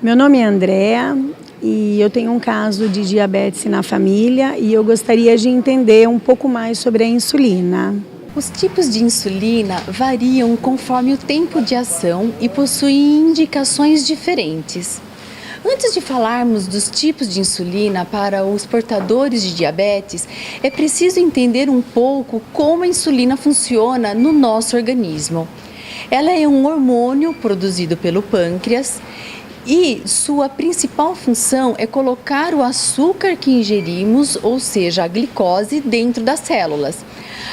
Meu nome é Andréa e eu tenho um caso de diabetes na família e eu gostaria de entender um pouco mais sobre a insulina. Os tipos de insulina variam conforme o tempo de ação e possuem indicações diferentes. Antes de falarmos dos tipos de insulina para os portadores de diabetes, é preciso entender um pouco como a insulina funciona no nosso organismo. Ela é um hormônio produzido pelo pâncreas e sua principal função é colocar o açúcar que ingerimos, ou seja, a glicose, dentro das células.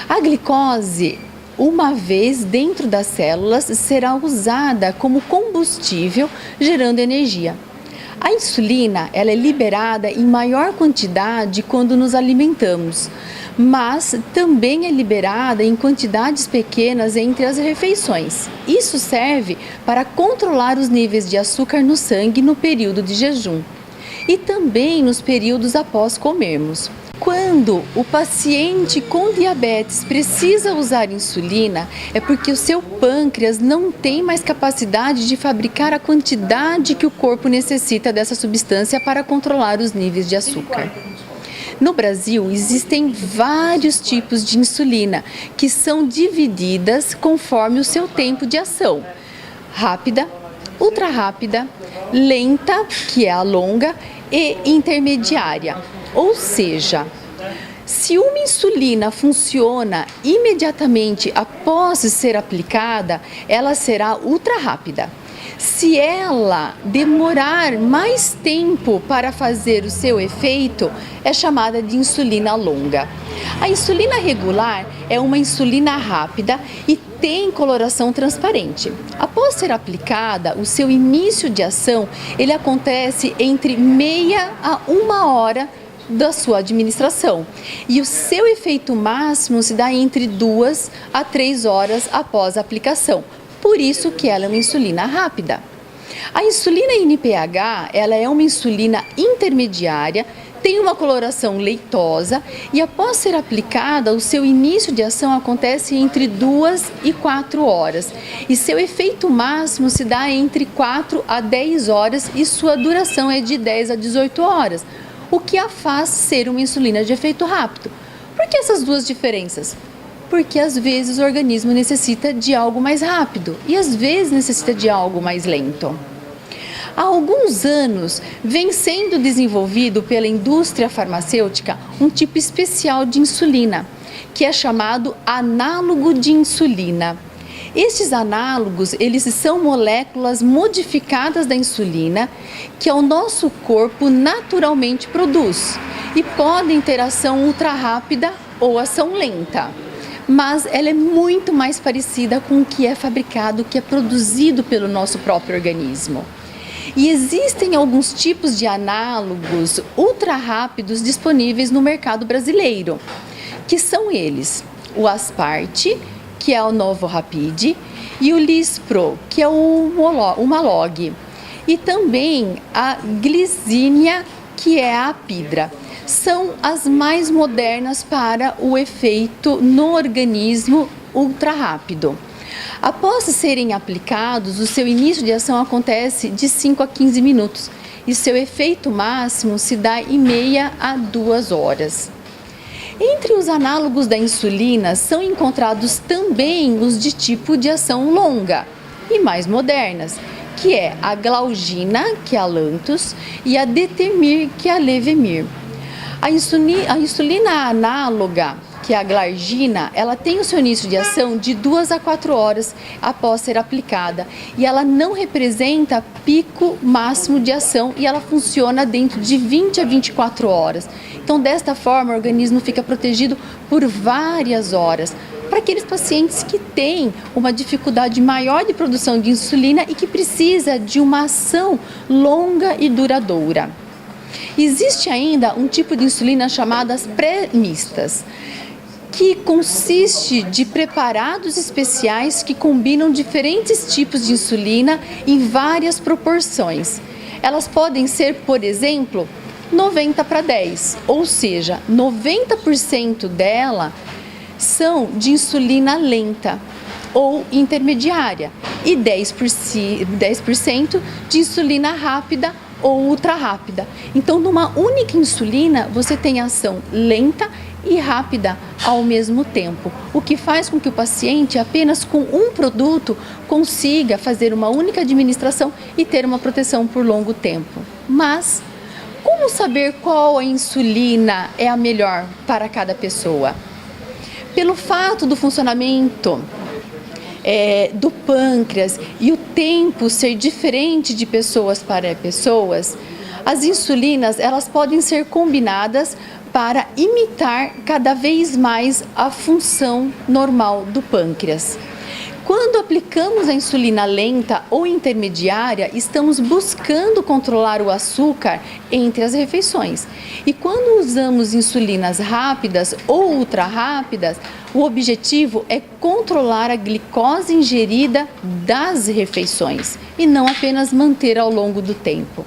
A glicose, uma vez dentro das células, será usada como combustível, gerando energia. A insulina, ela é liberada em maior quantidade quando nos alimentamos, mas também é liberada em quantidades pequenas entre as refeições. Isso serve para controlar os níveis de açúcar no sangue no período de jejum e também nos períodos após comermos. Quando o paciente com diabetes precisa usar insulina, é porque o seu pâncreas não tem mais capacidade de fabricar a quantidade que o corpo necessita dessa substância para controlar os níveis de açúcar. No Brasil, existem vários tipos de insulina que são divididas conforme o seu tempo de ação: rápida, ultra rápida, lenta, que é a longa, e intermediária. Ou seja, se uma insulina funciona imediatamente após ser aplicada, ela será ultra rápida. Se ela demorar mais tempo para fazer o seu efeito, é chamada de insulina longa. A insulina regular é uma insulina rápida e tem coloração transparente. Após ser aplicada, o seu início de ação, ele acontece entre meia a 1 hora da sua administração. E o seu efeito máximo se dá entre 2 a 3 horas após a aplicação. Por isso que ela é uma insulina rápida. A insulina NPH, ela é uma insulina intermediária, tem uma coloração leitosa e após ser aplicada, o seu início de ação acontece entre 2 e 4 horas. E seu efeito máximo se dá entre 4 a 10 horas e sua duração é de 10 a 18 horas, o que a faz ser uma insulina de efeito rápido. Por que essas duas diferenças? Porque às vezes o organismo necessita de algo mais rápido e às vezes necessita de algo mais lento. Há alguns anos vem sendo desenvolvido pela indústria farmacêutica um tipo especial de insulina, que é chamado análogo de insulina. Estes análogos, eles são moléculas modificadas da insulina que o nosso corpo naturalmente produz e podem ter ação ultra rápida ou ação lenta. Mas ela é muito mais parecida com o que é fabricado, o que é produzido pelo nosso próprio organismo. E existem alguns tipos de análogos ultra rápidos disponíveis no mercado brasileiro, que são eles: o Asparte, que é o Novorapid, e o Lispro, que é o Malog, e também a Glicínia, que é a Apidra. São as mais modernas para o efeito no organismo ultra rápido. Após serem aplicados, o seu início de ação acontece de 5 a 15 minutos e seu efeito máximo se dá em meia a 2 horas. Entre os análogos da insulina são encontrados também os de tipo de ação longa e mais modernas, que é a Glargina, que é a Lantus, e a Detemir, que é a Levemir. A insulina análoga, que é a Glargina, ela tem o seu início de ação de 2 a 4 horas após ser aplicada e ela não representa pico máximo de ação e ela funciona dentro de 20 a 24 horas. Então, desta forma, o organismo fica protegido por várias horas. Para aqueles pacientes que têm uma dificuldade maior de produção de insulina e que precisa de uma ação longa e duradoura. Existe ainda um tipo de insulina chamada as pré-mistas, que consiste de preparados especiais que combinam diferentes tipos de insulina em várias proporções. Elas podem ser, por exemplo, 90/10, ou seja, 90% dela são de insulina lenta ou intermediária e 10% de insulina rápida ou ultra rápida. Então, numa única insulina, você tem ação lenta e rápida ao mesmo tempo, o que faz com que o paciente, apenas com um produto, consiga fazer uma única administração e ter uma proteção por longo tempo. Mas, como saber qual a insulina é a melhor para cada pessoa? Pelo fato do funcionamento do pâncreas e o tempo ser diferente de pessoas para pessoas, as insulinas elas podem ser combinadas para imitar cada vez mais a função normal do pâncreas. Quando aplicamos a insulina lenta ou intermediária, estamos buscando controlar o açúcar entre as refeições. E quando usamos insulinas rápidas ou ultra rápidas, o objetivo é controlar a glicose ingerida das refeições e não apenas manter ao longo do tempo.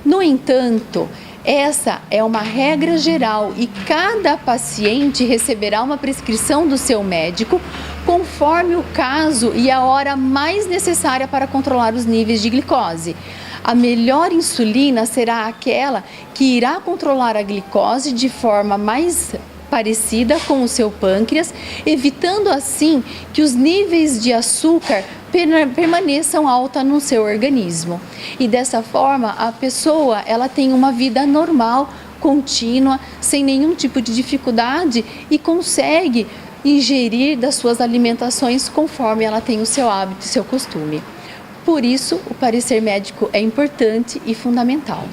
No entanto, essa é uma regra geral e cada paciente receberá uma prescrição do seu médico conforme o caso e a hora mais necessária para controlar os níveis de glicose. A melhor insulina será aquela que irá controlar a glicose de forma mais parecida com o seu pâncreas, evitando assim que os níveis de açúcar permaneçam alta no seu organismo. E dessa forma, a pessoa ela tem uma vida normal, contínua, sem nenhum tipo de dificuldade e consegue ingerir das suas alimentações conforme ela tem o seu hábito e seu costume. Por isso, o parecer médico é importante e fundamental.